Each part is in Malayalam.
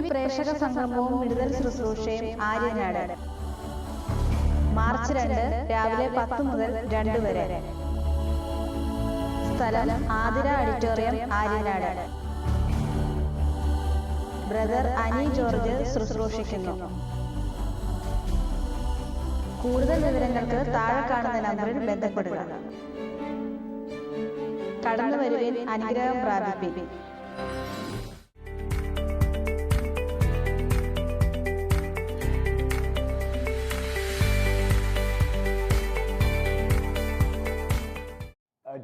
പ്രേക്ഷക സംഗമവും വിടുതൽ ശുശ്രൂഷയും ആര്യനാട്. മാർച്ച് 2 രാവിലെ 10 മുതൽ 2 വരെ. സ്ഥലം ആതിര ഓഡിറ്റോറിയം, ആര്യനാട്. ബ്രദർ അനി ജോർജ് ശുശ്രൂഷിക്കുന്നു. കൂടുതൽ വിവരങ്ങൾക്ക് താഴെ കാണുന്ന നമ്പറിൽ ബന്ധപ്പെടുക. കടന്നു വരുവിൻ, അനുഗ്രഹം പ്രാപിപ്പിൻ.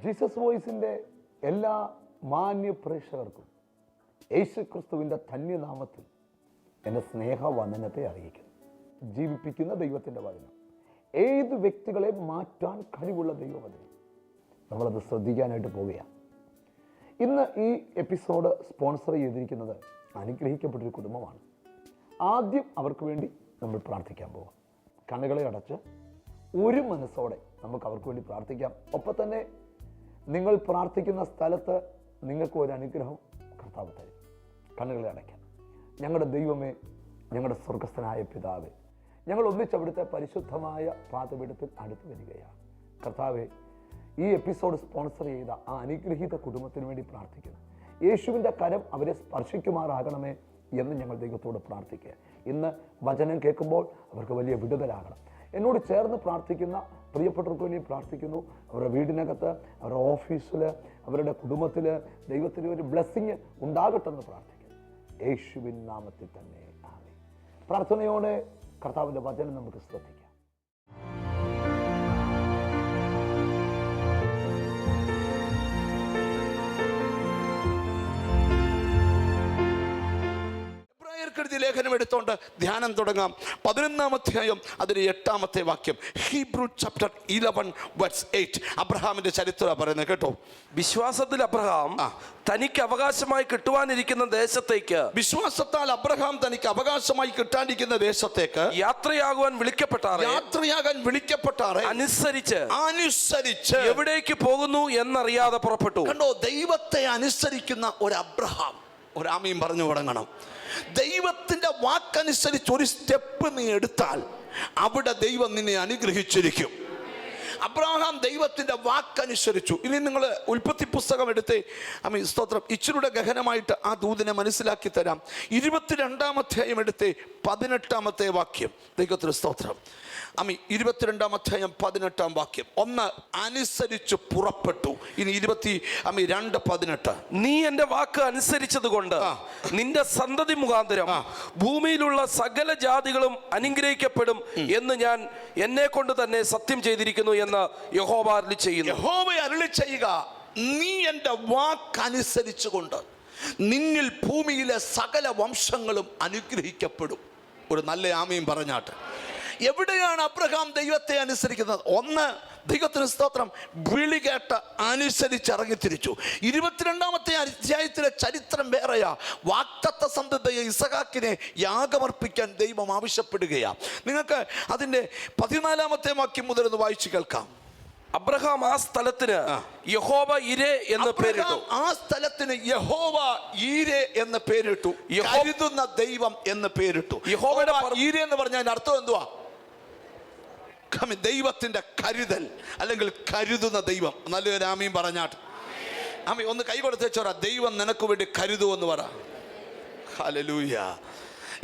ജീസസ് വോയിസിൻ്റെ എല്ലാ മാന്യ പ്രേക്ഷകർക്കും യേശുക്രിസ്തുവിൻ്റെ ധന്യനാമത്തിൽ എൻ്റെ സ്നേഹവന്ദനത്തെ അറിയിക്കുന്നു. ജീവിപ്പിക്കുന്ന ദൈവത്തിൻ്റെ വചനം ഏത് വ്യക്തികളെ മാറ്റാൻ കഴിവുള്ള ദൈവവചനം. നമ്മളത് ശ്രദ്ധിക്കാനായിട്ട് പോവുകയാണ്. ഇന്ന് ഈ എപ്പിസോഡ് സ്പോൺസർ ചെയ്തിരിക്കുന്നത് അനുഗ്രഹിക്കപ്പെട്ടൊരു കുടുംബമാണ്. ആദ്യം അവർക്ക് വേണ്ടി നമ്മൾ പ്രാർത്ഥിക്കാൻ പോവാം. കണ്ണുകളെ അടച്ച് ഒരു മനസ്സോടെ നമുക്ക് അവർക്ക് വേണ്ടി പ്രാർത്ഥിക്കാം. ഒപ്പം തന്നെ നിങ്ങൾ പ്രാർത്ഥിക്കുന്ന സ്ഥലത്ത് നിങ്ങൾക്ക് ഒരു അനുഗ്രഹം കർത്താവ് തരും. കണ്ണുകളെ അടയ്ക്കാം. ഞങ്ങളുടെ ദൈവമേ, ഞങ്ങളുടെ സ്വർഗസ്ഥനായ പിതാവേ, ഞങ്ങൾ ഒന്നിച്ചവിടുത്തെ പരിശുദ്ധമായ പാദപീഠത്തിൽ അടുത്ത് വരികയാണ്. കർത്താവെ, ഈ എപ്പിസോഡ് സ്പോൺസർ ചെയ്ത ആ അനുഗ്രഹീത കുടുംബത്തിന് വേണ്ടി പ്രാർത്ഥിക്കുന്നു. യേശുവിൻ്റെ കരം അവരെ സ്പർശിക്കുമാറാകണമേ എന്ന് ഞങ്ങൾ ദൈവത്തോട് പ്രാർത്ഥിക്കുക. ഇന്ന് വചനം കേൾക്കുമ്പോൾ അവർക്ക് വലിയ വിടുതലാകണം. എന്നോട് ചേർന്ന് പ്രാർത്ഥിക്കുന്ന പ്രിയപ്പെട്ടവർക്ക് വേണ്ടി പ്രാർത്ഥിക്കുന്നു. അവരുടെ വീടിനകത്ത്, അവരുടെ ഓഫീസിൽ, അവരുടെ കുടുംബത്തിൽ ദൈവത്തിന് ഒരു ബ്ലെസ്സിങ് ഉണ്ടാകട്ടെന്ന് പ്രാർത്ഥിക്കുന്നു. യേശുവിൻ നാമത്തിൽ തന്നെ ആമേൻ. പ്രാർത്ഥനയോടെ കർത്താവിൻ്റെ വചനം നമുക്ക് ശ്രദ്ധിക്കാം. ലേഖനം എടുത്തുകൊണ്ട് ധ്യാനം തുടങ്ങാം. 11-ാം അധ്യായം അതിന് 8-ാമത്തെ വാക്യം. Hebrew chapter 11:8. അബ്രഹാമിന്റെ ചരിത്രം പറയുന്നത് കേട്ടോ. വിശ്വാസത്തിൽ അബ്രഹാം തനിക്ക് അവകാശമായി കിട്ടുവാനിരിക്കുന്ന ദേശത്തേക്ക്, വിശ്വാസത്താൽ അബ്രഹാം തനിക്ക് അവകാശമായി കിട്ടാനിരിക്കുന്ന ദേശത്തേക്ക് യാത്രയാകാൻ വിളിക്കപ്പെട്ടാറെ അനുസരിച്ച് എവിടേക്ക് പോകുന്നു എന്നറിയാതെ പുറപ്പെട്ടു. കണ്ടോ, ദൈവത്തെ അനുസരിക്കുന്ന ഒരു അബ്രഹാം. ഒരാമയും പറഞ്ഞു തുടങ്ങണം. ദൈവത്തിന്റെ വാക്കനുസരിച്ച് ഒരു സ്റ്റെപ്പ് നീ എടുത്താൽ അവിടെ ദൈവം നിന്നെ അനുഗ്രഹിച്ചിരിക്കും. അബ്രഹാം ദൈവത്തിന്റെ വാക്കനുസരിച്ചു. ഇനി നിങ്ങൾ ഉൽപ്പത്തി പുസ്തകം എടുത്ത് സ്തോത്രം ഇച്ചിരൂടെ ഗഹനമായിട്ട് ആ ദൂതിനെ മനസ്സിലാക്കി തരാം. 22-ാം അധ്യായം എടുത്ത് 18-ാമത്തെ വാക്യം. ദൈവത്തിന് സ്തോത്രം. 22-ാം അധ്യായം 18-ാം വാക്യം. ഒന്ന് അനുസരിച്ച് പുറപ്പെട്ടു. ഇനി 22:18. നീ എന്റെ വാക്ക് അനുസരിച്ചത് കൊണ്ട് നിന്റെ സന്തതി മുഖാന്തരം ഭൂമിയിലുള്ള സകല ജാതികളും അനുഗ്രഹിക്കപ്പെടും എന്ന് ഞാൻ എന്നെ കൊണ്ട് തന്നെ സത്യം ചെയ്തിരിക്കുന്നു എന്ന് യഹോവ അരുളി ചെയ്യുന്നു. യഹോവ അരുളി ചെയ്യുക, നീ എന്റെ വാക്കനുസരിച്ച് കൊണ്ട് നിന്നിൽ ഭൂമിയിലെ സകല വംശങ്ങളും അനുഗ്രഹിക്കപ്പെടും. ഒരു നല്ല ആമയും പറഞ്ഞാട്ട്. എവിടെയാണ് അബ്രഹാം ദൈവത്തെ അനുസരിക്കുന്നത്? ഒന്ന്, ദൈവത്തിന് സ്തോത്രം, വിളി കേട്ട് അനുസരിച്ചിറങ്ങിത്തിരിച്ചു. 22-ാമത്തെ അധ്യായത്തിലെ ചരിത്രം വേറെയാ. വാഗ്ദത്ത സന്തതിയെ ഇസഹാക്കിനെ യാഗമർപ്പിക്കാൻ ദൈവം ആവശ്യപ്പെടുകയാണ്. നിങ്ങൾക്ക് അതിൻ്റെ 14-ാമത്തെ വാക്യം മുതൽ ഒന്ന് വായിച്ചു കേൾക്കാം. അബ്രഹാം ആ സ്ഥലത്തിന് യഹോവ ഈരെ എന്ന് പേരിട്ടു. ആ സ്ഥലത്തിന് യഹോവ ഈരെ എന്ന് പേരിട്ടു. കരുതുന്ന ദൈവം എന്ന് പേരിട്ടു. യഹോവയുടെ ഈരെ എന്ന് പറഞ്ഞാൽ അർത്ഥം എന്തുവാ? ദൈവത്തിന്റെ കരുതൽ, അല്ലെങ്കിൽ കരുതുന്ന ദൈവം. നല്ലൊരു ആമയും പറഞ്ഞാട്ട്. ആമി ഒന്ന് കൈ കൊടുത്ത് വെച്ചോറ, ദൈവം നിനക്ക് വേണ്ടി കരുതുമെന്ന് പറ. ഹല്ലേലൂയ.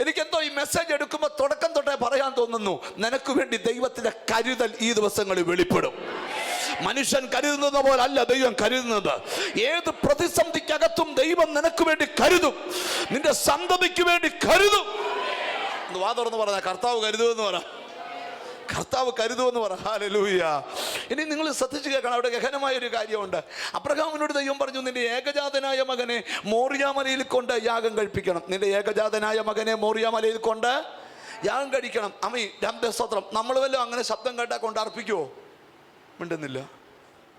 എനിക്കെന്തോ ഈ മെസ്സേജ് എടുക്കുമ്പോൾ തുടക്കം തൊട്ടേ പറയാൻ തോന്നുന്നു, നിനക്ക് വേണ്ടി ദൈവത്തിന്റെ കരുതൽ ഈ ദിവസങ്ങളിൽ വെളിപ്പെടും. മനുഷ്യൻ കരുതുന്നത് പോലെ അല്ല ദൈവം കരുതുന്നത്. ഏത് പ്രതിസന്ധിക്കകത്തും ദൈവം നിനക്ക് വേണ്ടി കരുതും. നിന്റെ സന്തതിക്ക് വേണ്ടി കരുതും. വാ തുറന്ന് പറഞ്ഞ കർത്താവ് കരുതുമെന്ന് പറ. കർത്താവ് കരുതുമെന്ന് പറ. ഹല്ലേലൂയ. ഇനി നിങ്ങൾ ശ്രദ്ധിച്ചു കേൾക്കണം. അവിടെ ഗഹനമായ ഒരു കാര്യമുണ്ട്. അബ്രഹാമിനോട് ദൈവം പറഞ്ഞു, നിന്റെ ഏകജാതനായ മകനെ മോറിയാമലയിൽ കൊണ്ട് യാഗം കഴിപ്പിക്കണം. നിന്റെ ഏകജാതനായ മകനെ മോറിയാമലയിൽ കൊണ്ട് യാഗം കഴിക്കണം. സ്തോത്രം. നമ്മൾ വല്ലതും അങ്ങനെ ശബ്ദം കേട്ടാൽ കൊണ്ട് അർപ്പിക്കുവോ? മിണ്ടുന്നില്ല.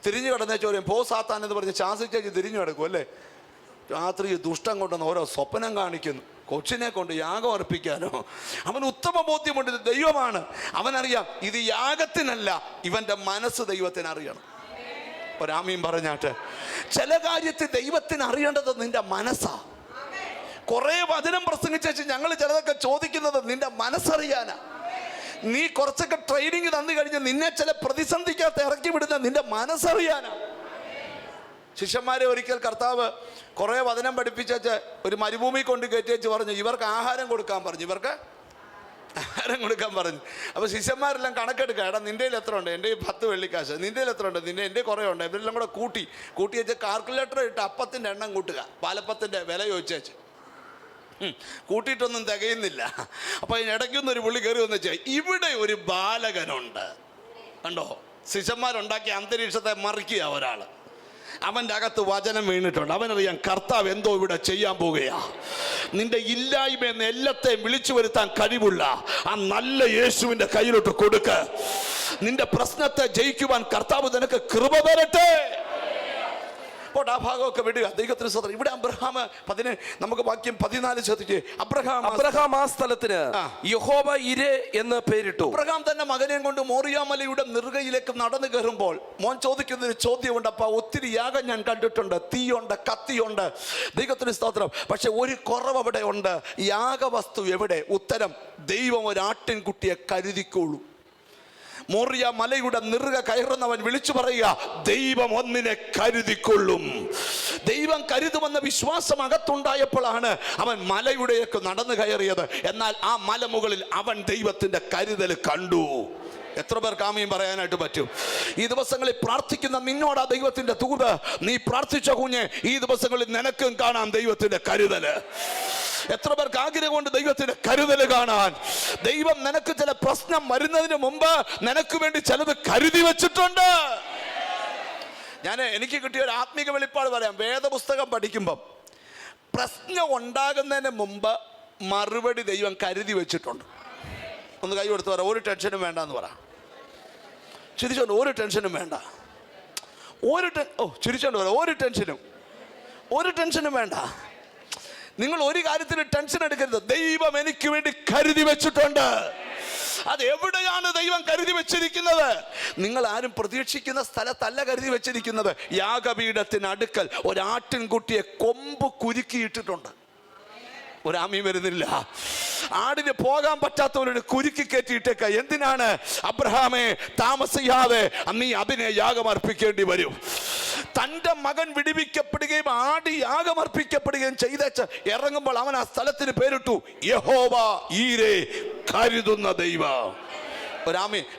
തിരിഞ്ഞു കിടന്നേ ചോദ്യം പോ സാത്താൻ എന്ന് പറഞ്ഞ് ശാസിച്ചേച്ച് തിരിഞ്ഞു കിടക്കും അല്ലേ? രാത്രി ദുഷ്ടം കൊണ്ടുവന്ന് ഓരോ സ്വപ്നം കാണിക്കുന്നു. കൊച്ചിനെ കൊണ്ട് യാഗം അർപ്പിക്കാനോ? അവന് ഉത്തമ ബോധ്യമുണ്ട്, ഇത് ദൈവമാണ്. അവനറിയാം ഇത് യാഗത്തിനല്ല, ഇവന്റെ മനസ്സ് ദൈവത്തിന് അറിയണം. ഒരാമയും പറഞ്ഞാട്ട്. ചില കാര്യത്തിൽ ദൈവത്തിന് അറിയേണ്ടത് നിന്റെ മനസ്സാ. കുറേ വചനം പ്രസംഗിച്ചു ഞങ്ങൾ ചിലതൊക്കെ ചോദിക്കുന്നത് നിന്റെ മനസ്സറിയാനാ. നീ കുറച്ചൊക്കെ ട്രെയിനിങ് തന്നു കഴിഞ്ഞ് നിന്നെ ചില പ്രതിസന്ധിക്കകത്ത് ഇറക്കി വിടുന്ന നിന്റെ മനസ്സറിയാനാ. ശിഷ്യന്മാരെ ഒരിക്കൽ കർത്താവ് കുറേ വചനം പഠിപ്പിച്ചു ഒരു മരുഭൂമി കൊണ്ട് കയറ്റി പറഞ്ഞു ഇവർക്ക് ആഹാരം കൊടുക്കാൻ പറഞ്ഞു. ഇവർക്ക് ആഹാരം കൊടുക്കാൻ പറഞ്ഞു. അപ്പോൾ ശിഷ്യന്മാരെല്ലാം കണക്കെടുക്കുക. എടാ നിൻ്റെ എത്ര ഉണ്ട്? എൻ്റെ 10 വെള്ളിക്കാശ്. നിൻ്റെ എത്ര ഉണ്ട്? എൻ്റെ കുറേ ഉണ്ട്. ഇവരെല്ലാം കൂടെ കൂട്ടി വെച്ച് കാൽക്കുലേറ്റർ ഇട്ട് അപ്പത്തിൻ്റെ എണ്ണം കൂട്ടുക. പാലപ്പത്തിൻ്റെ വില ചോദിച്ചു കൂട്ടിയിട്ടൊന്നും തികയുന്നില്ല. അപ്പോൾ ഇതിനിടയ്ക്കൊന്നൊരു പുള്ളി കയറി വന്ന് വെച്ചാൽ ഇവിടെ ഒരു ബാലകനുണ്ട് കണ്ടോ. ശിഷ്യന്മാരുണ്ടാക്കിയ അന്തരീക്ഷത്തെ മറിക്കുക ഒരാൾ. അവൻ്റെ അകത്ത് വചനം വീണിട്ടുണ്ട്. അവനറിയാം കർത്താവ് എന്തോ ഇവിടെ ചെയ്യാൻ പോകുകയാ. നിന്റെ ഇല്ലായ്മയെന്ന് എല്ലാത്തെയും വിളിച്ചു വരുത്താൻ കഴിവുള്ള ആ നല്ല യേശുവിൻ്റെ കയ്യിലോട്ട് കൊടുക്ക. നിന്റെ പ്രശ്നത്തെ ജയിക്കുവാൻ കർത്താവ് നിനക്ക് കൃപ തരട്ടെ. അപ്പോൾ ആ ഭാഗമൊക്കെ വിടുക. ദൈവത്തിന് സ്തോത്രം. ഇവിടെ അബ്രഹാം നമുക്ക് വാക്യം 14 ശ്രദ്ധിച്ച്. അബ്രഹാം ആ സ്ഥലത്തിന് യഹോവ ഇരേ എന്ന് പേരിട്ടു. അബ്രഹാം തന്റെ മകനെയും കൊണ്ട് മോറിയ മലയുടെ നെറുകയിലേക്ക് നടന്നു കയറുമ്പോൾ മോൻ ചോദിക്കുന്നൊരു ചോദ്യമുണ്ട്. അപ്പ ഒത്തിരി യാഗം ഞാൻ കണ്ടിട്ടുണ്ട്, തീയുണ്ട്, കത്തിയുണ്ട്. ദൈവത്തിന് സ്തോത്രം. പക്ഷെ ഒരു കുറവ് അവിടെ ഉണ്ട്. യാഗവസ്തു എവിടെ? ഉത്തരം, ദൈവം ഒരു ആട്ടിൻകുട്ടിയെ കരുതിക്കോളൂ. മോറിയ മലയുടെ നെറുക കയറുന്നവൻ വിളിച്ചു പറയുക, ദൈവം ഒന്നിനെ കരുതിക്കൊള്ളും. ദൈവം കരുതുമെന്ന വിശ്വാസം അകത്തുണ്ടായപ്പോഴാണ് അവൻ മലയുടെയൊക്കെ നടന്നു കയറിയത്. എന്നാൽ ആ മലമുകളിൽ അവൻ ദൈവത്തിന്റെ കരുതൽ കണ്ടു. എത്ര പേർക്ക് ആമേൻ പറയാനായിട്ട് പറ്റും? ഈ ദിവസങ്ങളിൽ പ്രാർത്ഥിക്കുന്ന നിന്നോടാ ദൈവത്തിന്റെ തൂത്. നീ പ്രാർത്ഥിച്ച കുഞ്ഞെ, ഈ ദിവസങ്ങളിൽ നിനക്കും കാണാം ദൈവത്തിന്റെ കരുതല്. എത്ര പേർക്ക് ആഗ്രഹമുണ്ട് ദൈവത്തിന്റെ കരുതല് കാണാൻ? ദൈവം നിനക്ക് ചില പ്രശ്നം വരുന്നതിന് മുമ്പ് നിനക്ക് വേണ്ടി ചിലത് കരുതി വെച്ചിട്ടുണ്ട്. എനിക്ക് കിട്ടിയ ഒരു ആത്മീക വെളിപ്പാട് പറയാം. വേദപുസ്തകം പഠിക്കുമ്പം പ്രശ്നം ഉണ്ടാകുന്നതിന് മുമ്പ് മറുപടി ദൈവം കരുതി വെച്ചിട്ടുണ്ട്. ഒന്ന് കൈ കൊടുത്ത് പറ, ഒരു ടെൻഷനും വേണ്ട എന്ന് പറ. ചിരിച്ചോണ്ട് ഒരു ടെൻഷനും വേണ്ട. ചിരിച്ചോണ്ട് പറ, ഒരു ടെൻഷനും വേണ്ട. നിങ്ങൾ ഒരു കാര്യത്തിന് ടെൻഷൻ എടുക്കരുത്. ദൈവം എനിക്ക് വേണ്ടി കരുതി വെച്ചിട്ടുണ്ട്. അത് എവിടെയാണ് ദൈവം കരുതി വെച്ചിരിക്കുന്നത്? നിങ്ങൾ ആരും പ്രതീക്ഷിക്കുന്ന സ്ഥലത്തല്ല കരുതി വെച്ചിരിക്കുന്നത്. യാഗപീഠത്തിന് അടുക്കൽ ഒരാട്ടിൻകുട്ടിയെ കൊമ്പ് കുരുക്കിയിട്ടിട്ടുണ്ട്. ഒരാമീ വരുന്നില്ല. ആടിന് പോകാൻ പറ്റാത്തവരോട് കുരുക്കി കയറ്റിയിട്ടേക്ക. എന്തിനാണ്? അബ്രഹാമേ, താമസിയാതെ നീ അതിനെ യാഗമർപ്പിക്കേണ്ടി വരും. തൻ്റെ മകൻ വിടുവിക്കപ്പെടുകയും ആടി യാഗമർപ്പിക്കപ്പെടുകയും ചെയ്തേച്ച് ഇറങ്ങുമ്പോൾ അവൻ ആ സ്ഥലത്തിന് പേരിട്ടു യഹോവ ഈരേ, കരുതുന്ന ദൈവം.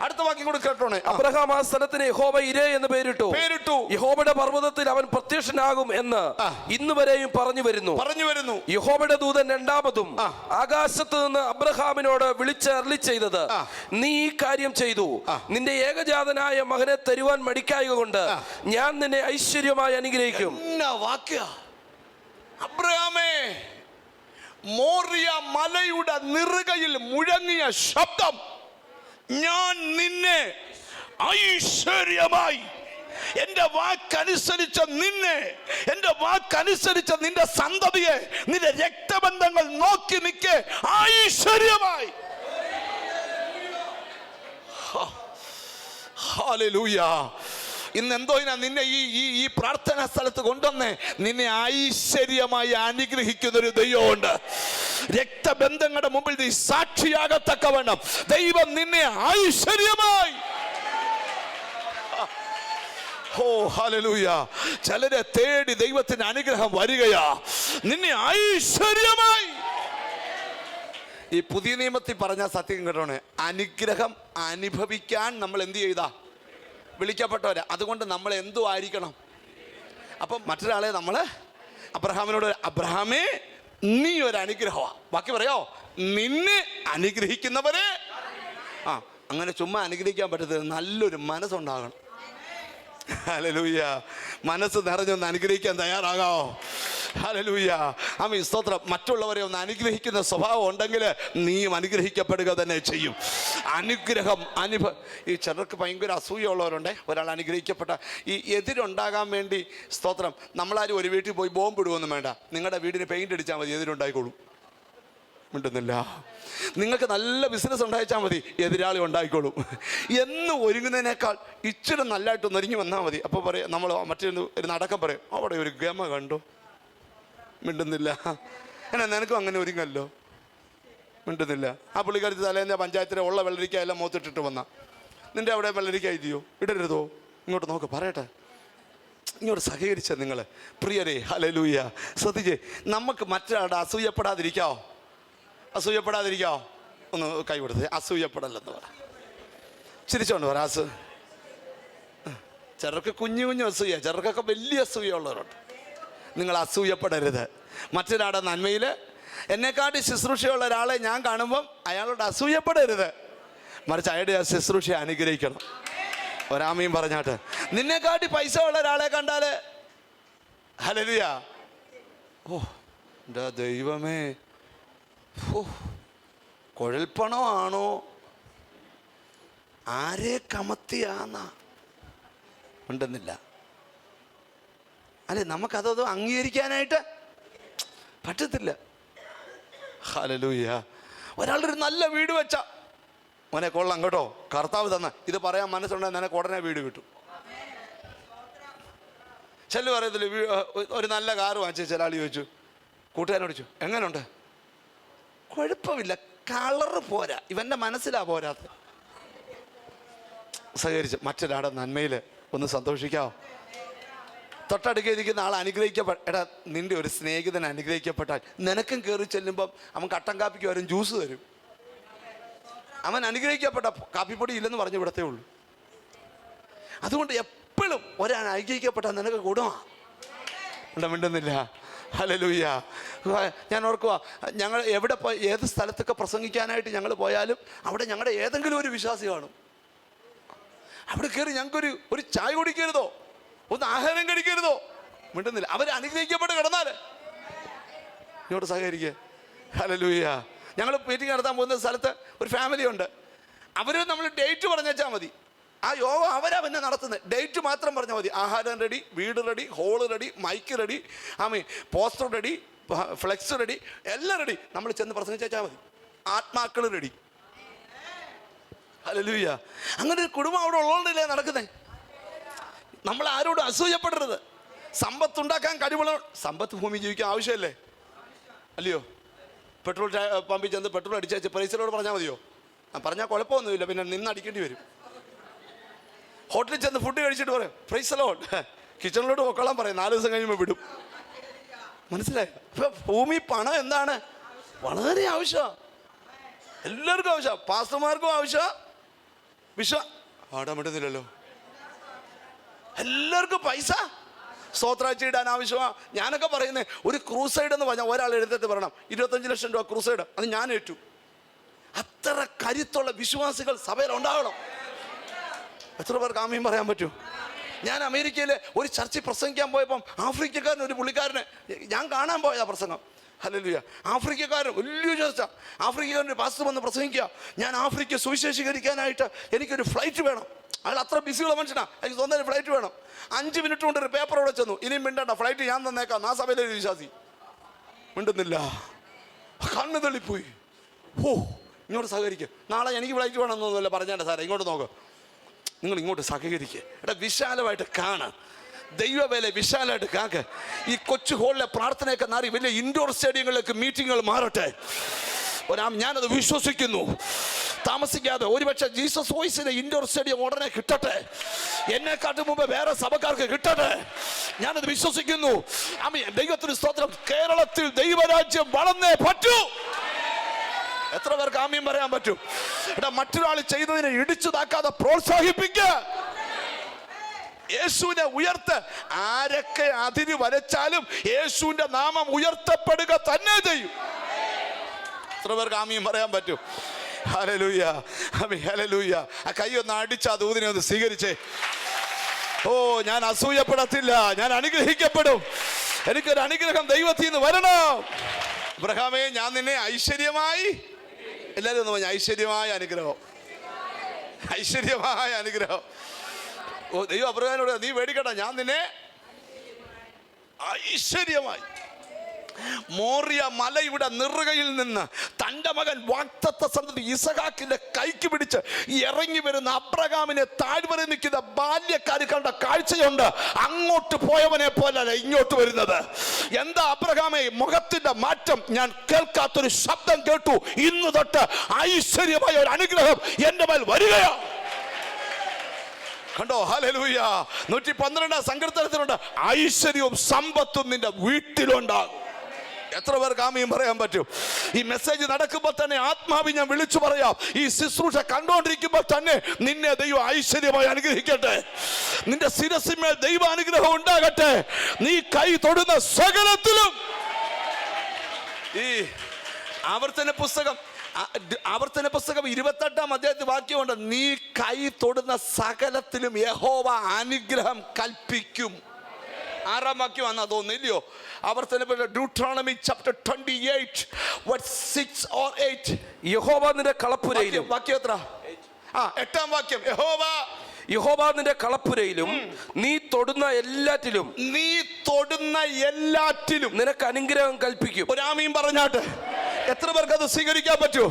അടുത്ത വാക്യം കൂടി കേട്ടോണേ. അബ്രഹാം ആ സ്ഥലത്തിന് യഹോവ ഇരേ എന്ന് പേരിട്ടു. യഹോവയുടെ പർവ്വതത്തിൽ അവൻ പ്രത്യക്ഷനാകും എന്ന് ഇന്ന് വരെയും പറഞ്ഞു വരുന്നു. യഹോവയുടെ ദൂതൻ രണ്ടാമതും ആകാശത്ത് നിന്ന് അബ്രഹാമിനോട് വിളിച്ച് അരുളി ചെയ്തത്, നീ ഈ കാര്യം ചെയ്തു. നിന്റെ ഏകജാതനായ മകനെ തരുവാൻ മടിക്കായക കൊണ്ട് ഞാൻ നിന്നെ ഐശ്വര്യമായി അനുഗ്രഹിക്കും. അബ്രഹാമേ, മോറിയ മലയുടെ നെറുകയിൽ മുഴങ്ങിയ ശബ്ദം, ഞാൻ നിന്നെ ഐശ്വര്യമായി, എന്റെ വാക്കനുസരിച്ച നിന്നെ, എന്റെ വാക്കനുസരിച്ച നിന്റെ സന്തതിയെ, നിന്റെ രക്തബന്ധങ്ങൾ നോക്കി നിൽക്കെ ഐശ്വര്യമായി. ഹല്ലേലൂയ. ഇന്ന് എന്തോ നിന്നെ ഈ പ്രാർത്ഥനാ സ്ഥലത്ത് കൊണ്ടുവന്നേ, നിന്നെ ഐശ്വര്യമായി അനുഗ്രഹിക്കുന്ന ഒരു ദൈവമുണ്ട്. രക്തബന്ധങ്ങളുടെ മുമ്പിൽ നീ സാക്ഷിയാകത്തക്കവണ്ണം ദൈവം നിന്നെ ഐശ്വര്യമായി. ഓ ഹല്ലേലൂയ. ചിലരെ തേടി ദൈവത്തിന്റെ അനുഗ്രഹം വരികയാ, നിന്നെ ഐശ്വര്യമായി. ഈ പുതിയ നിയമത്തിൽ പറഞ്ഞ സത്യം കേട്ടോണേ, അനുഗ്രഹം അനുഭവിക്കാൻ നമ്മൾ എന്ത് ചെയ്താ? വിളിക്കപ്പെട്ടവരാ. അതുകൊണ്ട് നമ്മൾ എന്തോ ആയിരിക്കണം. അപ്പം മറ്റൊരാളെ നമ്മൾ അബ്രഹാമിനോട്, അബ്രഹാമേ, നീ ഒരു അനുഗ്രഹമാണ്. ബാക്കി പറയോ, നിന്നെ അനുഗ്രഹിക്കുന്നവരെ. അങ്ങനെ ചുമ്മാ അനുഗ്രഹിക്കാൻ പറ്റത്തില്ല, നല്ലൊരു മനസ്സുണ്ടാകണം. ഹല്ലേലൂയ. മനസ്സ് നിറഞ്ഞൊന്ന് അനുഗ്രഹിക്കാൻ തയ്യാറാകാമോ? ഹല്ലേലൂയ. ആമേൻ, സ്തോത്രം. മറ്റുള്ളവരെ ഒന്ന് അനുഗ്രഹിക്കുന്ന സ്വഭാവം ഉണ്ടെങ്കിൽ നീയും അനുഗ്രഹിക്കപ്പെടുക തന്നെ ചെയ്യും. അനുഗ്രഹം ഈ ചിലർക്ക് ഭയങ്കര അസൂയുള്ളവരുണ്ടേ. ഒരാൾ അനുഗ്രഹിക്കപ്പെട്ട ഈ എതിരുണ്ടാകാൻ വേണ്ടി, സ്തോത്രം, നമ്മളാരും ഒരു വീട്ടിൽ പോയി ബോംബ് ഇടുവൊന്നും വേണ്ട. നിങ്ങളുടെ വീടിന് പെയിന്റ് അടിച്ചാൽ മതി, എതിരുണ്ടായിക്കോളും. മിണ്ടുന്നില്ല. നിങ്ങൾക്ക് നല്ല ബിസിനസ് ഉണ്ടായിച്ചാൽ മതി, എതിരാളി ഉണ്ടായിക്കോളും. എന്ന് ഒരുങ്ങുന്നതിനേക്കാൾ ഇച്ചിരി നല്ലതായിട്ടൊന്ന് ഒരുങ്ങി വന്നാൽ മതി. അപ്പോൾ പറയാം, നമ്മൾ മറ്റൊരു നടക്കം പറയും, അവിടെ ഒരു ഗമ കണ്ടു. മിണ്ടുന്നില്ല. എന്നാ നിനക്കും അങ്ങനെ ഒരുങ്ങല്ലോ. മിണ്ടുന്നില്ല. ആ പുള്ളിക്കാരത്തി തലേന്ന് പഞ്ചായത്തിലെ ഉള്ള വെള്ളരിക്ക എല്ലാം മൂത്തിട്ടിട്ട് വന്ന നിന്റെ അവിടെ വെള്ളരിക്ക ഇല്ലയോ? ഇടരുതോ? ഇങ്ങോട്ട് നോക്ക്, പറയട്ടെ. ഇങ്ങോട്ട് സഹകരിച്ച നിങ്ങൾ പ്രിയരെ. ഹല്ലേലൂയ. ശ്രദ്ധിച്ചേ, നമുക്ക് മറ്റൊരാളുടെ അസൂയപ്പെടാതിരിക്കാവോ? അസൂയപ്പെടാതിരിക്കാവോ? ഒന്ന് കൈ കൊടുത്തേ. അസൂയപ്പെടല്ലെന്ന് പറ. ചിരിച്ചോണ്ട് പറ. ചിലർക്ക് കുഞ്ഞു കുഞ്ഞു അസൂയ, ചിലർക്കൊക്കെ വലിയ അസൂയ ഉള്ളവരുണ്ട്. നിങ്ങൾ അസൂയപ്പെടരുത്. മറ്റൊരാളുടെ നന്മയിൽ എന്നെക്കാട്ടി ശുശ്രൂഷയുള്ള ഒരാളെ ഞാൻ കാണുമ്പം അയാളോട് അസൂയപ്പെടരുത്. മറിച്ച് അയാളുടെ ആ ശുശ്രൂഷ അനുഗ്രഹിക്കണം. ഒരാമയും പറഞ്ഞാട്ട്. നിന്നെക്കാട്ടി പൈസ ഉള്ള ഒരാളെ കണ്ടാൽ ഹല്ലേലൂയ, ഓ എൻ്റെ ദൈവമേ, ഓ കുഴൽപ്പണമാണോ, ആരെ കമത്തിയാന്നാ ഉണ്ടെന്നില്ല. അല്ലെ, നമുക്കതൊന്നും അംഗീകരിക്കാനായിട്ട് പറ്റത്തില്ല. ഹല്ലേലൂയ. ഒരാളുടെ ഒരു നല്ല വീട് വെച്ച മോനെ കൊള്ളാം കേട്ടോ, കർത്താവ് തന്ന ഇത് പറയാൻ മനസ്സുണ്ടെങ്കിൽ നിനക്ക് ഉടനെ വീട് കിട്ടും. ചെല്ലു പറയത്തില്ല, ഒരു നല്ല കാറ് വാങ്ങിച്ചു. ചില ആൾ ചോദിച്ചു, കൂട്ടുകാരനോട് ചോദിച്ചു, എങ്ങനെയുണ്ട്? കുഴപ്പമില്ല, കളറ് പോരാ, ഇവൻ്റെ മനസ്സിലാ പോരാത്ത. സഹകരിച്ച് മറ്റൊരാളുടെ നന്മയിൽ ഒന്ന് സന്തോഷിക്കാവോ? തൊട്ടടുക്കിയിരിക്കുന്ന ആൾ എടാ നിന്റെ ഒരു സ്നേഹിതൻ അനുഗ്രഹിക്കപ്പെട്ടാൽ നിനക്കും കയറി ചെല്ലുമ്പം അവൻ കട്ടൻ കാപ്പിക്ക് വരും, ജ്യൂസ് തരും. അവൻ അനുഗ്രഹിക്കപ്പെട്ട കാപ്പിപ്പൊടി ഇല്ലെന്ന് പറഞ്ഞു വിടത്തേ ഉള്ളൂ. അതുകൊണ്ട് എപ്പോഴും ഒരാൾ അനുഗ്രഹിക്കപ്പെട്ടാൽ നിനക്ക് ഗുണമാണ്. മിണ്ടുന്നില്ല. ഹല്ലേലൂയ. ഞാൻ ഓർക്കുക, ഞങ്ങൾ എവിടെ പോയി ഏത് സ്ഥലത്തൊക്കെ പ്രസംഗിക്കാനായിട്ട് ഞങ്ങൾ പോയാലും അവിടെ ഞങ്ങളുടെ ഏതെങ്കിലും ഒരു വിശ്വാസി കാണും. അവിടെ കയറി ഞങ്ങൾക്കൊരു ചായ കുടിക്കരുതോ, ഒന്ന് ആഹാരം കഴിക്കരുതോ? മിണ്ടുന്നില്ല. അവർ അനുഗ്രഹിക്കപ്പെട്ട് കിടന്നാൽ ഇങ്ങോട്ട് സഹകരിക്കുക. ഹല്ലേലൂയ. ഞങ്ങൾ മീറ്റിംഗ് നടത്താൻ പോകുന്ന സ്ഥലത്ത് ഒരു ഫാമിലി ഉണ്ട്. അവർ നമ്മൾ ഡേറ്റ് പറഞ്ഞാൽ മതി. ആ യോഗ അവരാ പിന്നെ നടത്തുന്നത്. ഡേറ്റ് മാത്രം പറഞ്ഞാൽ മതി. ആഹാരം റെഡി, വീട് ready, hall ready, mic ready, poster ready, flex ready, എല്ലാം റെഡി. നമ്മൾ ചെന്ന് പ്രസംഗിച്ചാൽ മതി. ആത്മാക്കൾ റെഡി. ഹല്ലേലൂയ. അങ്ങനെ ഒരു കുടുംബം അവിടെ ഉള്ളതുകൊണ്ടല്ലേ നടക്കുന്നേ. നമ്മൾ ആരോടും അസൂയപ്പെടരുത്. സമ്പത്തുണ്ടാക്കാൻ കഴിവുള്ള സമ്പത്ത് ഭൂമി ജീവിക്കാൻ ആവശ്യമല്ലേ? അല്ലയോ? പെട്രോൾ പമ്പിൽ ചെന്ന് പെട്രോൾ അടിച്ചു പ്രൈസിലോട് പറഞ്ഞാൽ മതിയോ? പറഞ്ഞാൽ കുഴപ്പമൊന്നുമില്ല, പിന്നെ നിന്ന് അടിക്കേണ്ടി വരും. ഹോട്ടലിൽ ചെന്ന് ഫുഡ് കഴിച്ചിട്ട് പറയും പ്രൈസ് ലോഡ്, കിച്ചണിലോട്ട് പൊക്കോളാൻ പറയും. 4 ദിവസം കഴിയുമ്പോൾ വിടും. മനസ്സിലായി? ഇപ്പൊ ഭൂമി പണം എന്താണ്? വളരെ ആവശ്യമാണ്. എല്ലാവർക്കും ആവശ്യമാണ്. പാസ്റ്റർമാർക്കും ആവശ്യമാണ്. ആടാമിടുന്നില്ലല്ലോ. എല്ലാവർക്കും പൈസ സ്തോത്രാഴ്ച ഇടാൻ ആവശ്യമാണ്. ഞാനൊക്കെ പറയുന്നത് ഒരു ക്രൂസൈഡ് എന്ന് പറഞ്ഞാൽ ഒരാൾ എഴുന്നേറ്റ് പറയണം 25 ലക്ഷം രൂപ ക്രൂസൈഡ്, അത് ഞാൻ ഏറ്റു. അത്ര കരുത്തുള്ള വിശ്വാസികൾ സഭയിൽ ഉണ്ടാകണം. എത്ര പേർക്ക് ആമീൻ പറയാൻ പറ്റൂ? ഞാൻ അമേരിക്കയിൽ ഒരു ചർച്ചിൽ പ്രസംഗിക്കാൻ പോയപ്പം ആഫ്രിക്കക്കാരൻ ഒരു പുള്ളിക്കാരനെ ഞാൻ കാണാൻ പോയതാ പ്രസംഗം. ഹല്ലേലൂയ. ആഫ്രിക്കക്കാരൻ വലിയ ചർച്ച. ആഫ്രിക്കക്കാരൻ്റെ പാസ്റ്റർ വന്ന് പ്രസംഗിക്കുക, ഞാൻ ആഫ്രിക്ക സുവിശേഷീകരിക്കാനായിട്ട് എനിക്കൊരു ഫ്ലൈറ്റ് വേണം. അയാൾ അത്ര ബിസിയുള്ള മനുഷ്യനാണ്. എനിക്ക് സ്വന്തം ഫ്ലൈറ്റ് വേണം. 5 മിനിറ്റ് കൊണ്ട് ഒരു പേപ്പർ അവിടെ ചെന്നു. ഇനിയും മിണ്ടണ്ട, ഫ്ലൈറ്റ് ഞാൻ തന്നേക്കാം. ആ സഭയിലെ ഒരു വിശ്വാസി മിണ്ടുന്നില്ല. കണ്ണ് തള്ളിപ്പോയി. ഓ, ഇങ്ങോട്ട് സഹകരിക്കുക. നാളെ എനിക്ക് ഫ്ലൈറ്റ് വേണമെന്നൊന്നുമല്ല പറഞ്ഞേണ്ട സാറേ, ഇങ്ങോട്ട് നോക്ക്. നിങ്ങൾ ഇങ്ങോട്ട് സഹകരിക്കുക. എടാ വിശാലമായിട്ട് കാണാം. ദൈവവേല വിശാലമായിട്ട് കാക്ക്. ഈ കൊച്ചു ഹോളിലെ പ്രാർത്ഥനയൊക്കെ മാറി വലിയ ഇൻഡോർ സ്റ്റേഡിയങ്ങളിലേക്ക് മീറ്റിങ്ങുകൾ മാറട്ടെ. ഞാനത് വിശ്വസിക്കുന്നു. താമസിക്കാതെ ഒരുപക്ഷെ ജീസസ് വോയിസിന്റെ ഇൻഡോർ സ്റ്റേഡിയം ഉടനെ കിട്ടട്ടെ. എന്നെക്കാട്ടും മുമ്പ് വേറെ സഭക്കാർക്ക് കിട്ടട്ടെ. ഞാനത് വിശ്വസിക്കുന്നു. ദൈവത്തിന് സ്തോത്രം. കേരളത്തിൽ ദൈവരാജ്യം വളർന്നേ പറ്റൂ. എത്ര പേർക്ക് ആമീൻ പറയാൻ പറ്റും? എടാ മറ്റൊരാൾ ചെയ്തതിനെ ഇടിച്ചു താക്കാതെ പ്രോത്സാഹിപ്പിക്കുക. യേശുവിനെ ഉയർത്ത്. ആരൊക്കെ അതിന് വരച്ചാലും യേശുവിന്റെ നാമം ഉയർത്തപ്പെടുക തന്നെ ചെയ്യും. എത്ര പേർക്ക് ആമീൻ പറയാൻ പറ്റും? ഹല്ലേലൂയ. ഹല്ലേലൂയ. ആ കൈ ഒന്ന് അടിച്ച് ആ ദൂതിനെ ഒന്ന് സ്വീകരിച്ചേ. ഓ, ഞാൻ അസൂയപ്പെടത്തില്ല, ഞാൻ അനുഗ്രഹിക്കപ്പെടും. എനിക്കൊരു അനുഗ്രഹം ദൈവത്തിൽ നിന്ന് വരണം. അബ്രഹാമേ, ഞാൻ നിന്നെ ഐശ്വര്യമായി, എല്ലാവരും ഒന്ന് പറഞ്ഞ ഐശ്വര്യമായ അനുഗ്രഹം, ഐശ്വര്യമായ അനുഗ്രഹം. ഓ, ദൈവം അബ്രഹാമിനോട് നീ പേടിക്കണ്ട, ഞാൻ നിന്നെ ഐശ്വര്യമായി. മോറിയ മലയുടെ നിറുകയിൽ നിന്ന് തൻ്റെ മകൻ വാഗ്ദത്ത സന്തതി ഇസഹാക്കിന്റെ കൈക്ക് പിടിച്ച് ഇറങ്ങി വരുന്ന അബ്രഹാമിനെ താഴ്വരയിൽ നിൽക്കുന്ന ബാല്യക്കാർ കണ്ട കാഴ്ചയുണ്ട്. അങ്ങോട്ട് പോയവനെ പോലല്ല ഇങ്ങോട്ട് വരുന്നത്. എന്താ അബ്രഹാമേ മുഖത്തിന്റെ മാറ്റം? ഞാൻ കേൾക്കാത്തൊരു ശബ്ദം കേട്ടു. ഇന്ന് തൊട്ട് ഐശ്വര്യമായ ഒരു അനുഗ്രഹം എന്റെ മേൽ വരികയാ. കണ്ടോ? ഹല്ലേലൂയ. 112 സങ്കീർത്തനത്തിലുണ്ട്, ഐശ്വര്യവും സമ്പത്തും നിന്റെ വീട്ടിലുണ്ടാകും. എത്ര പേർക്ക് ആമേൻ പറയാൻ പറ്റും? ഈ മെസ്സേജ് നടക്കുമ്പോൾ തന്നെ ആത്മാവി ഞാൻ വിളിച്ചു പറയാം, ഈ ശുശ്രൂഷ കണ്ടുകൊണ്ടിരിക്കുമ്പോൾ തന്നെ നിന്നെ ദൈവം ഐശ്വര്യമായി അനുഗ്രഹിക്കട്ടെ. നിന്റെ ശിരസിന്മേൽ ദൈവ അനുഗ്രഹം ഉണ്ടാകട്ടെ. നീ കൈ തൊടുന്ന സകലത്തിലും. ഈ ആവർത്തന പുസ്തകം 28-ാം അധ്യായത്തിൽ വാക്യമുണ്ട്, നീ കൈ തൊടുന്ന സകലത്തിലും യഹോവ അനുഗ്രഹം കൽപ്പിക്കും. 6-ാം വാക്യം വന്നാ തോന്നില്ലയോ? ആവർത്തന Deuteronomy chapter 28 verse 6 or 8. യഹോവ നിന്റെ കളപ്പുരയിലും. വാക്യം എത്ര? 8-ാം വാക്യം. യഹോവ നിന്റെ കളപ്പുരയിലും നീ തൊടുന്ന എല്ലാറ്റിലും നിനക്ക് അനുഗ്രഹം കൽപ്പിക്കും. ഒരു ആമീൻ പറഞ്ഞാട്ട്. എത്ര പേർക്ക് അത് സ്വീകരിക്കാൻ പറ്റൂ?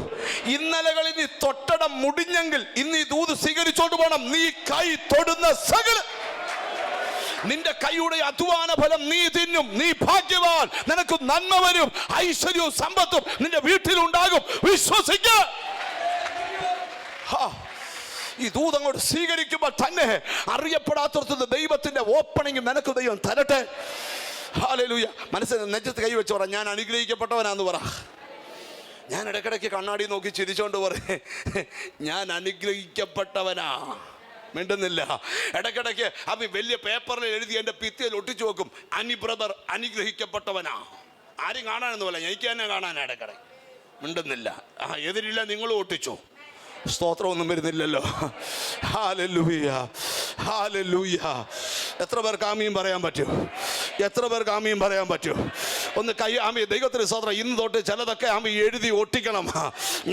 ഇന്നലകളിൽ നീ തൊട്ടടം മുടിഞ്ഞെങ്കിൽ ഇന്ന് ഈ ദൂത് സ്വീകരിച്ചോണ്ട് പോകണം. നീ കൈ തൊടുന്ന സകല, നിന്റെ കൈയുടെ അധ്വാന ഫലം നീ തിന്നും. നീ ഭാഗ്യവാൻ. നിനക്ക് നന്മ വരും. ഐശ്വര്യവും സമ്പത്തും നിന്റെ വീട്ടിലുണ്ടാകും. വിശ്വസിക്ക. ഈ ദൂത് അങ്ങോട്ട് സ്വീകരിക്കുമ്പോൾ തന്നെ അറിയപ്പെടാത്തടത്തുനിന്ന് ദൈവത്തിന്റെ ഓപ്പണിംഗ് നിനക്ക് ദൈവം തരട്ടെ. ഹല്ലേലൂയ. മനസ്സിൽ നെഞ്ചത്ത് കൈ വെച്ച് പറ, ഞാൻ അനുഗ്രഹിക്കപ്പെട്ടവനാന്ന് പറ. ഞാൻ ഇടയ്ക്കിടയ്ക്ക് കണ്ണാടി നോക്കി ചിരിച്ചോണ്ട് പറയേ, ഞാൻ അനുഗ്രഹിക്കപ്പെട്ടവനാ. മിണ്ടുന്നില്ല. ഇടയ്ക്കിടയ്ക്ക് അവൻ വലിയ പേപ്പറിൽ എഴുതി എൻ്റെ ഭിത്തിയിൽ ഒട്ടിച്ചു വെക്കും, അനി ബ്രദർ അനുഗ്രഹിക്കപ്പെട്ടവനാ. ആരും കാണാനെന്ന് പോലെ എനിക്ക് തന്നെ കാണാനാ. ഇടയ്ക്കിടയ്ക്ക് മിണ്ടുന്നില്ല. എതിരില്ല, നിങ്ങളും ഒട്ടിച്ചു. സ്തോത്രമൊന്നും വരുന്നില്ലല്ലോ. Hallelujah, hallelujah. എത്ര പേർക്ക് ആമീൻ പറയാൻ പറ്റും? എത്ര പേർക്ക് ആമീൻ പറയാൻ പറ്റും? ഒന്ന് കൈ ആമീൻ. ദൈവത്തിന് സ്തോത്രം. ഇന്ന് തൊട്ട് ചിലതൊക്കെ ആമീൻ എഴുതി ഒട്ടിക്കണം.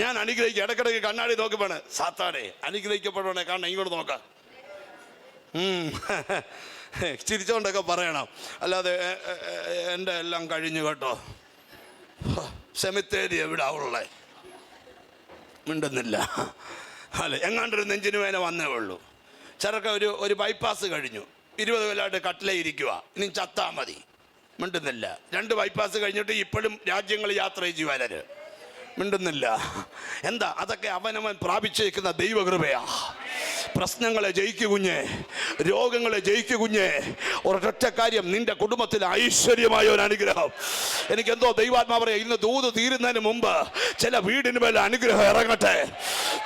ഞാൻ അനുഗ്രഹിക്കുക. ഇടയ്ക്കിടയ്ക്ക് കണ്ണാടി നോക്കി വേണേ, സാത്താനെ അനുഗ്രഹിക്കപ്പെടണേ കാണണം, ഇങ്ങോട്ട് നോക്കാം. ചിരിച്ചോണ്ടൊക്കെ പറയണം. അല്ലാതെ എൻ്റെ എല്ലാം കഴിഞ്ഞു കേട്ടോ, സെമിത്തേരി എവിടെ ഉള്ളേ, മിണ്ടുന്നില്ല. അല്ലെ, എങ്ങാണ്ടൊരു നെഞ്ചിന് വേന വന്നേ ഉള്ളൂ. ചെറുക്ക ഒരു ബൈപ്പാസ് കഴിഞ്ഞു, 20 കൊല്ലമായിട്ട് കട്ടിലയിരിക്കുക, ഇനി ചത്താ മതി. മിണ്ടുന്നില്ല. 2 ബൈപ്പാസ് കഴിഞ്ഞിട്ട് ഇപ്പോഴും രാജ്യങ്ങൾ യാത്ര ചെയ്യുവാനര്. മിണ്ടുന്നില്ല. എന്താ? അതൊക്കെ അവനവൻ പ്രാപിച്ചേക്കുന്ന ദൈവകൃപയാ. പ്രശ്നങ്ങളെ ജയിക്കു കുഞ്ഞെ, രോഗങ്ങളെ ജയിക്കു കുഞ്ഞെ. ഒരൊറ്റ കാര്യം, നിന്റെ കുടുംബത്തിൽ ഐശ്വര്യമായ ഒരു അനുഗ്രഹം. എനിക്കെന്തോ ദൈവാത്മാ പറയാ, ഇന്ന് ദൂത് തീരുന്നതിന് മുമ്പ് ചില വീടിന് മേലെ അനുഗ്രഹം ഇറങ്ങട്ടെ,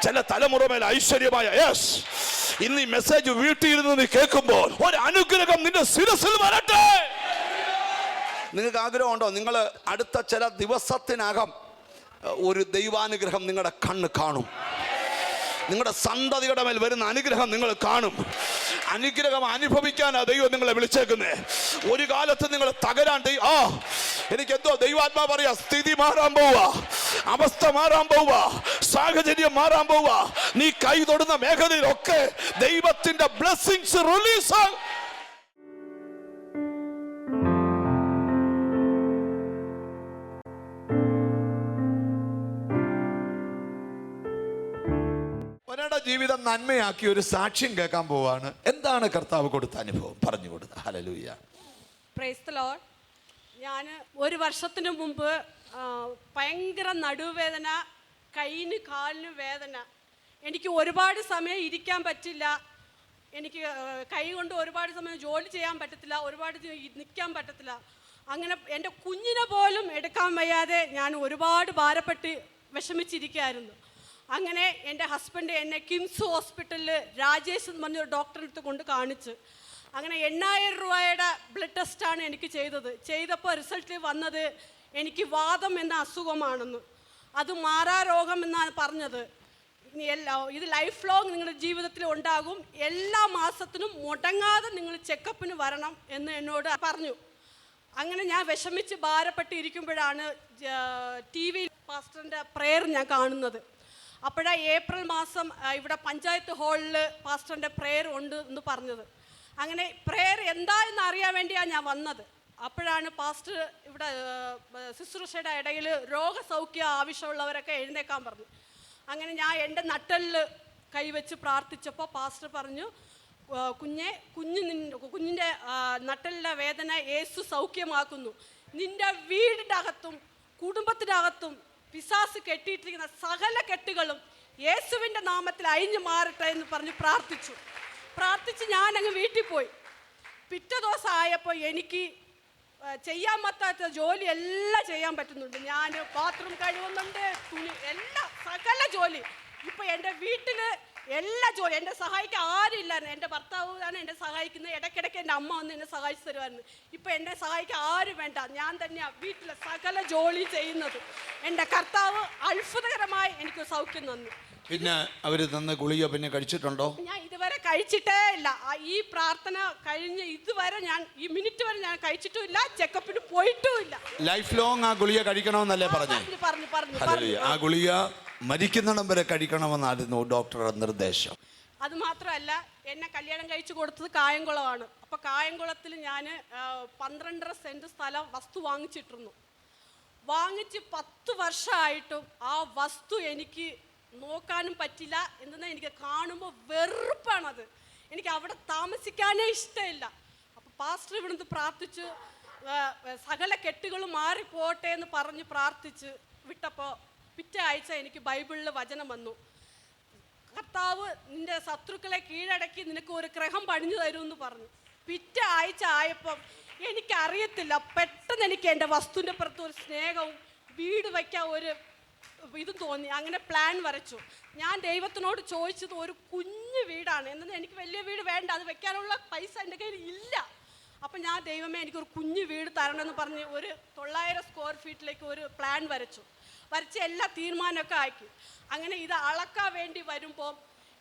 ചില തലമുറ മേലെ ഐശ്വര്യമായ. യെസ്, ഇന്ന് ഈ മെസ്സേജ് വീട്ടിലിരുന്ന് നീ കേൾക്കുമ്പോൾ ഒരു അനുഗ്രഹം നിന്റെ ശിരസിൽ വരട്ടെ. നിങ്ങൾക്ക് ആഗ്രഹമുണ്ടോ? നിങ്ങൾ അടുത്ത ചില ദിവസത്തിനകം ഒരു ദൈവാനുഗ്രഹം നിങ്ങളുടെ കണ്ണ് കാണും. നിങ്ങളുടെ സന്തതിയുടെ മേൽ വരുന്ന അനുഗ്രഹം നിങ്ങൾ കാണും. അനുഗ്രഹം അനുഭവിക്കാനാ ദൈവം നിങ്ങളെ വിളിച്ചേക്കുന്നേ. ഒരു കാലത്ത് നിങ്ങൾ തകരാൻ എനിക്കെന്തോ ദൈവാത്മാ പറയാ, സ്ഥിതി മാറാൻ പോവാ, അവസ്ഥ മാറാൻ പോവാ, സാഹചര്യം മാറാൻ പോവാ. നീ കൈ തൊടുന്ന മേഖലയിലൊക്കെ ദൈവത്തിന്റെ ബ്ലെസ്സിങ്സ് റിലീസ് ആകും. ജീവിതം നന്മയാക്കി ഒരു സാക്ഷ്യം കേൾക്കാൻ പോവാണ്. എന്താണ് കർത്താവ് കൊടുത്ത അനുഭവം? പറഞ്ഞു കൊടുത്ത. ഹല്ലേലൂയ. Praise the Lord. ഞാൻ 1 വർഷത്തിന് മുമ്പ് ഭയങ്കര നടുവേദന, കൈയിന് കാലിന് വേദന. എനിക്ക് ഒരുപാട് സമയം ഇരിക്കാൻ പറ്റില്ല. എനിക്ക് കൈ കൊണ്ട് ഒരുപാട് സമയം ജോലി ചെയ്യാൻ പറ്റത്തില്ല, ഒരുപാട് നിൽക്കാൻ പറ്റത്തില്ല. അങ്ങനെ എൻ്റെ കുഞ്ഞിനെ പോലും എടുക്കാൻ വയ്യാതെ ഞാൻ ഒരുപാട് ഭാരപ്പെട്ട് വിഷമിച്ചിരിക്കുകയായിരുന്നു. അങ്ങനെ എൻ്റെ ഹസ്ബൻഡ് എന്നെ കിംസ് ഹോസ്പിറ്റലിൽ രാജേഷ് എന്ന് പറഞ്ഞൊരു ഡോക്ടറെ അടുത്ത് കൊണ്ട് കാണിച്ച്, അങ്ങനെ 8000 രൂപയുടെ ബ്ലഡ് ടെസ്റ്റാണ് എനിക്ക് ചെയ്തത്. ചെയ്തപ്പോൾ റിസൾട്ട് വന്നത് എനിക്ക് വാദം എന്ന അസുഖമാണെന്ന്. അത് മാറാ രോഗം എന്നാണ് പറഞ്ഞത്. ഇത് ലൈഫ് ലോങ് നിങ്ങളുടെ ജീവിതത്തിൽ ഉണ്ടാകും, എല്ലാ മാസത്തിനും മുടങ്ങാതെ നിങ്ങൾ ചെക്കപ്പിന് വരണം എന്ന് എന്നോട് പറഞ്ഞു. അങ്ങനെ ഞാൻ വിഷമിച്ച് ഭാരപ്പെട്ട് ഇരിക്കുമ്പോഴാണ് TV പാസ്റ്ററിൻ്റെ പ്രെയർ ഞാൻ കാണുന്നത്. അപ്പോഴാണ് ഏപ്രിൽ മാസം ഇവിടെ പഞ്ചായത്ത് ഹാളിൽ പാസ്റ്ററിൻ്റെ പ്രെയർ ഉണ്ട് എന്ന് പറഞ്ഞത്. അങ്ങനെ പ്രെയർ എന്താ എന്ന് അറിയാൻ വേണ്ടിയാണ് ഞാൻ വന്നത്. അപ്പോഴാണ് പാസ്റ്റർ ഇവിടെ ശുശ്രൂഷയുടെ ഇടയിൽ രോഗസൗഖ്യം ആവശ്യമുള്ളവരൊക്കെ എഴുന്നേക്കാൻ പറഞ്ഞു. അങ്ങനെ ഞാൻ എൻ്റെ നട്ടലിൽ കൈവച്ച് പ്രാർത്ഥിച്ചപ്പോൾ പാസ്റ്റർ പറഞ്ഞു, കുഞ്ഞിൻ്റെ നട്ടലിലെ വേദന യേശു സൗഖ്യമാക്കുന്നു. നിൻ്റെ വീടിൻ്റെ അകത്തും കുടുംബത്തിനകത്തും പിശാസ് കെട്ടിയിട്ടിരിക്കുന്ന സകല കെട്ടുകളും യേശുവിൻ്റെ നാമത്തിൽ അഴിഞ്ഞു മാറട്ടെ എന്ന് പറഞ്ഞ് പ്രാർത്ഥിച്ച് ഞാനങ്ങ് വീട്ടിൽ പോയി. പിറ്റേ ദിവസം ആയപ്പോൾ എനിക്ക് ചെയ്യാൻ പറ്റാത്ത ജോലി എല്ലാം ചെയ്യാൻ പറ്റുന്നുണ്ട്. ഞാൻ ബാത്റൂം കഴുകുന്നുണ്ട്, തുണി എല്ലാം സകല ജോലി. ഇപ്പം എൻ്റെ വീട്ടിൽ എല്ലാ ജോലി എന്നെ സഹായിക്കാൻ ആരും ഇല്ലായിരുന്നു. എൻ്റെ ഭർത്താവാണ് എന്നെ സഹായിക്കുന്നത്. ഇടയ്ക്കിടയ്ക്ക് എൻ്റെ അമ്മ വന്ന് എന്നെ സഹായിച്ചു തരുമായിരുന്നു. ഇപ്പം എന്നെ സഹായിക്കാൻ ആരും വേണ്ട, ഞാൻ തന്നെയാണ് വീട്ടിലെ സകല ജോലി ചെയ്യുന്നത്. എൻ്റെ കർത്താവ് അത്ഭുതകരമായി എനിക്ക് സൗഖ്യം തന്നു. പിന്നെ അവർ തന്ന ഗുളിക പിന്നെ കഴിച്ചിട്ടുണ്ടോ? ഞാൻ ഇതുവരെ കഴിച്ചിട്ടേ ഇല്ല. ഈ പ്രാർത്ഥന കഴിഞ്ഞ് ഇതുവരെ ഞാൻ ഈ മിനിറ്റ് വരെ ഞാൻ കഴിച്ചിട്ടുമില്ല, ചെക്കപ്പിന് പോയിട്ടുമില്ല. ലൈഫ് ലോങ് ആ ഗുളിക കഴിക്കണമെന്നല്ലേ പറഞ്ഞു? ആ ഗുളിക മരിക്കുന്നിടം വരെ കഴിക്കണമെന്നായിരുന്നു ഡോക്ടറുടെ നിർദ്ദേശം. അത് മാത്രമല്ല, എന്നെ കല്യാണം കഴിച്ചു കൊടുത്തത് കായംകുളമാണ്. അപ്പോൾ കായംകുളത്തിൽ ഞാൻ 12.5 സെൻറ്റ് സ്ഥലം വസ്തു വാങ്ങിച്ചിട്ടിരുന്നു. വാങ്ങിച്ച് 10 വർഷമായിട്ടും ആ വസ്തു എനിക്ക് നോക്കാനും പറ്റില്ല. എന്തെന്നാൽ എനിക്ക് കാണുമ്പോൾ വെറുപ്പാണത്. എനിക്ക് അവിടെ താമസിക്കാനേ ഇഷ്ടമില്ല. അപ്പോൾ പാസ്റ്റർ ഇവിടുന്ന് പ്രാർത്ഥിച്ച് സകല കെട്ടുകളും മാറിപ്പോട്ടെ എന്ന് പറഞ്ഞ് പ്രാർത്ഥിച്ച് വിട്ടപ്പോൾ പിറ്റേ ആഴ്ച എനിക്ക് ബൈബിളിൽ വചനം വന്നു. കർത്താവ് നിന്റെ ശത്രുക്കളെ കീഴടക്കി നിനക്ക് ഒരു ഗ്രഹം പണിഞ്ഞു തരുമെന്ന് പറഞ്ഞു. പിറ്റേ ആഴ്ച ആയപ്പം എനിക്കറിയത്തില്ല, പെട്ടെന്ന് എനിക്ക് എൻ്റെ വസ്തുവിൻ്റെ പുറത്ത് ഒരു സ്നേഹവും വീട് വയ്ക്കാൻ ഒരു ഇതും തോന്നി. അങ്ങനെ പ്ലാൻ വരച്ചു. ഞാൻ ദൈവത്തിനോട് ചോദിച്ചത് ഒരു കുഞ്ഞു വീടാണ്. എന്നാൽ എനിക്ക് വലിയ വീട് വേണ്ട, അത് വെക്കാനുള്ള പൈസ എൻ്റെ കയ്യിൽ ഇല്ല. അപ്പം ഞാൻ ദൈവമേ എനിക്കൊരു കുഞ്ഞു വീട് തരണമെന്ന് പറഞ്ഞ് ഒരു 900 സ്ക്വയർ ഫീറ്റിലേക്ക് ഒരു പ്ലാൻ വരച്ച് എല്ലാ തീരുമാനമൊക്കെ ആക്കി. അങ്ങനെ ഇത് അളക്കാൻ വേണ്ടി വരുമ്പോൾ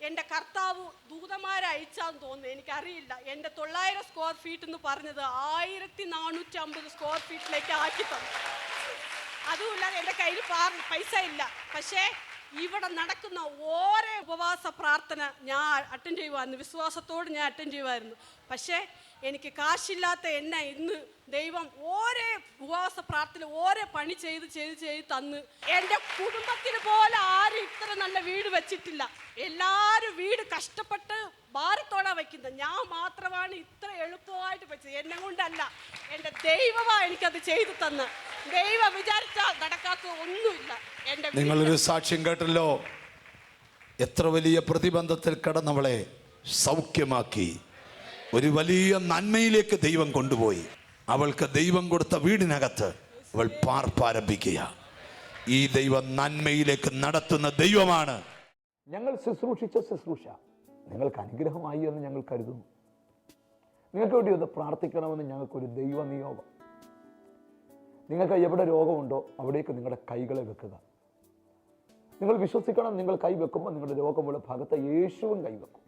എൻ്റെ കർത്താവ് ദൂതന്മാരെ അയച്ചാന്ന് തോന്നുന്നു, എനിക്കറിയില്ല. എൻ്റെ 900 സ്ക്വയർ ഫീറ്റ് എന്ന് പറഞ്ഞത് 1450 സ്ക്വയർ ഫീറ്റിലേക്ക് ആക്കി തന്നു. അതുമില്ലാതെ എൻ്റെ കയ്യിൽ പൈസ ഇല്ല. പക്ഷേ ഇവിടെ നടക്കുന്ന ഓരോ ഉപവാസ പ്രാർത്ഥന ഞാൻ അറ്റൻഡ് ചെയ്യുമായിരുന്നു. വിശ്വാസത്തോട് ഞാൻ അറ്റൻഡ് ചെയ്യുമായിരുന്നു. പക്ഷേ എനിക്ക് കാശില്ലാത്ത എന്നെ ഇന്ന് ദൈവം ഓരോ ഉപവാസ പ്രാർത്ഥന ഓരോ പണി ചെയ്ത് തന്ന് എൻ്റെ കുടുംബത്തിന് പോലെ ആരും ഇത്ര നല്ല വീട് വെച്ചിട്ടില്ല. എല്ലാവരും വീട് കഷ്ടപ്പെട്ട് ഭാരത്തോടെ വയ്ക്കുന്നത്. ഞാൻ മാത്രമാണ് ഇത്ര എളുപ്പമായിട്ട് വെച്ചത്. എന്നെ കൊണ്ടല്ല, എൻ്റെ ദൈവമാണ് എനിക്കത് ചെയ്തു തന്ന്. ദൈവം വിചാരിച്ചാൽ നടക്കാത്ത ഒന്നുമില്ല. നിങ്ങളൊരു സാക്ഷ്യം കേട്ടല്ലോ. എത്ര വലിയ പ്രതിബന്ധത്തിൽ കിടന്നവളെ സൗഖ്യമാക്കി ഒരു വലിയ നന്മയിലേക്ക് ദൈവം കൊണ്ടുപോയി. അവൾക്ക് ദൈവം കൊടുത്ത വീടിനകത്ത് അവൾ പാർപ്പാരംഭിക്കുക. ഈ ദൈവം നന്മയിലേക്ക് നടത്തുന്ന ദൈവമാണ്. ഞങ്ങൾ ശുശ്രൂഷിച്ച ശുശ്രൂഷ നിങ്ങൾക്ക് അനുഗ്രഹമായി എന്ന് ഞങ്ങൾ കരുതുന്നു. നിങ്ങൾക്ക് വേണ്ടി ഒന്ന് പ്രാർത്ഥിക്കണമെന്ന് ഞങ്ങൾക്കൊരു ദൈവ നിയോഗം. നിങ്ങൾക്ക് എവിടെ രോഗമുണ്ടോ അവിടേക്ക് നിങ്ങളുടെ കൈകളെ വെക്കുക. നിങ്ങൾ വിശ്വസിക്കണം, നിങ്ങൾ കൈ വെക്കുമ്പോൾ നിങ്ങളുടെ രോഗമുള്ള ഭാഗത്ത് യേശുവും കൈവെക്കും.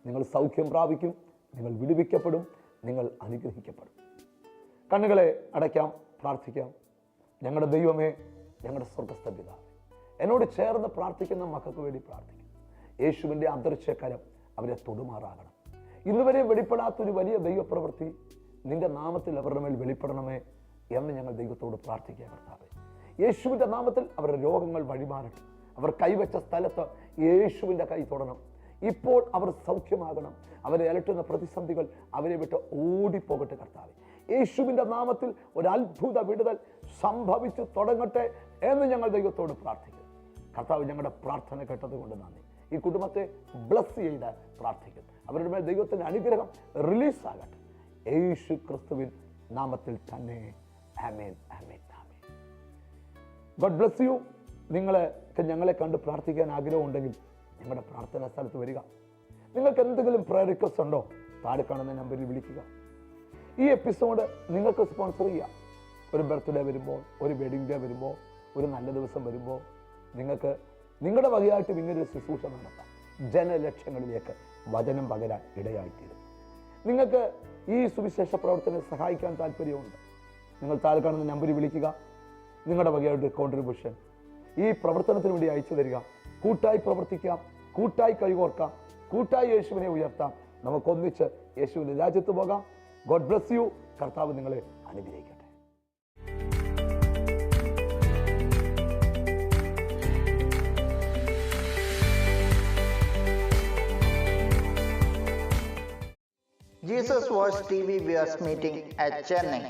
നിങ്ങൾ സൗഖ്യം പ്രാപിക്കും, നിങ്ങൾ വിടുവിക്കപ്പെടും, നിങ്ങൾ അനുഗ്രഹിക്കപ്പെടും. കണ്ണുകളെ അടയ്ക്കാം, പ്രാർത്ഥിക്കാം. ഞങ്ങളുടെ ദൈവമേ, ഞങ്ങളുടെ സ്വർഗ്ഗസ്ഥ പിതാവേ, എന്നോട് ചേർന്ന് പ്രാർത്ഥിക്കുന്ന മക്കൾക്ക് വേണ്ടി പ്രാർത്ഥിക്കും. യേശുവിൻ്റെ അദൃശ്യകരം അവരെ തൊടുമാറാകണം. ഇന്നുവരെ വെളിപ്പെടാത്തൊരു വലിയ ദൈവപ്രവൃത്തി നിന്റെ നാമത്തിൽ അവരുടെ മേൽ വെളിപ്പെടണമേ എന്ന് ഞങ്ങൾ ദൈവത്തോട് പ്രാർത്ഥിക്കുക. കർത്താവേ, യേശുവിൻ്റെ നാമത്തിൽ അവരുടെ രോഗങ്ങൾ വഴിമാറട്ടെ. അവർ കൈവച്ച സ്ഥലത്ത് യേശുവിൻ്റെ കൈ തൊടണം. ഇപ്പോൾ അവർ സൗഖ്യമാകണം. അവരെ അലട്ടുന്ന പ്രതിസന്ധികൾ അവരെ വിട്ട് ഓടിപ്പോകട്ടെ. കർത്താവേ, യേശുവിൻ്റെ നാമത്തിൽ ഒരു അത്ഭുത വിടുതൽ സംഭവിച്ചു തുടങ്ങട്ടെ എന്ന് ഞങ്ങൾ ദൈവത്തോട് പ്രാർത്ഥിക്കും. കർത്താവ്, ഞങ്ങളുടെ പ്രാർത്ഥന കേട്ടതുകൊണ്ട് നന്ദി. ഈ കുടുംബത്തെ ബ്ലസ് ചെയ്ത് പ്രാർത്ഥിക്കും. അവരുടെ മേൽ ദൈവത്തിൻ്റെ അനുഗ്രഹം റിലീസാകട്ടെ. യേശു ക്രിസ്തുവിൻ നാമത്തിൽ തന്നെ. ആമേൻ, ആമേൻ, ആമേൻ. God bless you. ഞങ്ങളെ കണ്ട് പ്രാർത്ഥിക്കാൻ ആഗ്രഹമുണ്ടെങ്കിൽ ഞങ്ങളുടെ പ്രാർത്ഥനാ സ്ഥലത്ത് വരിക. നിങ്ങൾക്ക് എന്തെങ്കിലും പ്രയർ റിക്വസ്റ്റ് ഉണ്ടോ? താഴെ കാണുന്ന നമ്പറിൽ വിളിക്കുക. ഈ എപ്പിസോഡ് നിങ്ങൾക്ക് സ്പോൺസർ ചെയ്യാം. ഒരു ബർത്ത്ഡേ വരുമ്പോൾ, ഒരു വെഡിങ് ഡേ വരുമ്പോൾ, ഒരു നല്ല ദിവസം വരുമ്പോൾ നിങ്ങൾക്ക് നിങ്ങളുടെ വകയായിട്ട് ഇങ്ങനൊരു ശുശ്രൂഷ നടത്താം. ജനലക്ഷങ്ങളിലേക്ക് വചനം പകരാൻ ഇടയായിത്തീരും. നിങ്ങൾക്ക് ഈ സുവിശേഷ പ്രവർത്തനം സഹായിക്കാൻ താല്പര്യമുണ്ട്. നിങ്ങൾ താഴെ കാണുന്ന നമ്പറിൽ വിളിക്കുക. നിങ്ങളുടെ വകയായിട്ട് കോൺട്രിബ്യൂഷൻ ഈ പ്രവർത്തനത്തിന് വേണ്ടി അയച്ചു തരിക. കൂട്ടായി പ്രവർത്തിക്കാം, കൂട്ടായി കൈകോർക്കാം, കൂട്ടായി യേശുവിനെ ഉയർത്താം. നമുക്കൊന്നിച്ച് യേശുവിൻ്റെ രാജ്യത്ത് പോകാം. God bless U. കർത്താവ് നിങ്ങളെ അനുഗ്രഹിക്കട്ടെ. Jesus Voice TV viewers meeting at Chennai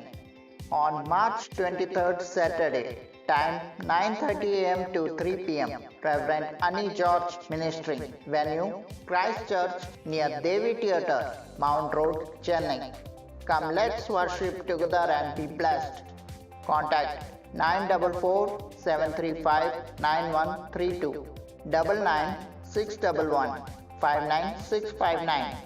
on March 23rd Saturday, time 9:30 a.m. to 3 p.m. Reverend Annie George ministering. Venue Christ Church near Devi Theatre, Mount Road, Chennai. Come, let's worship together and be blessed. Contact 944-735-9132 99 611 59659.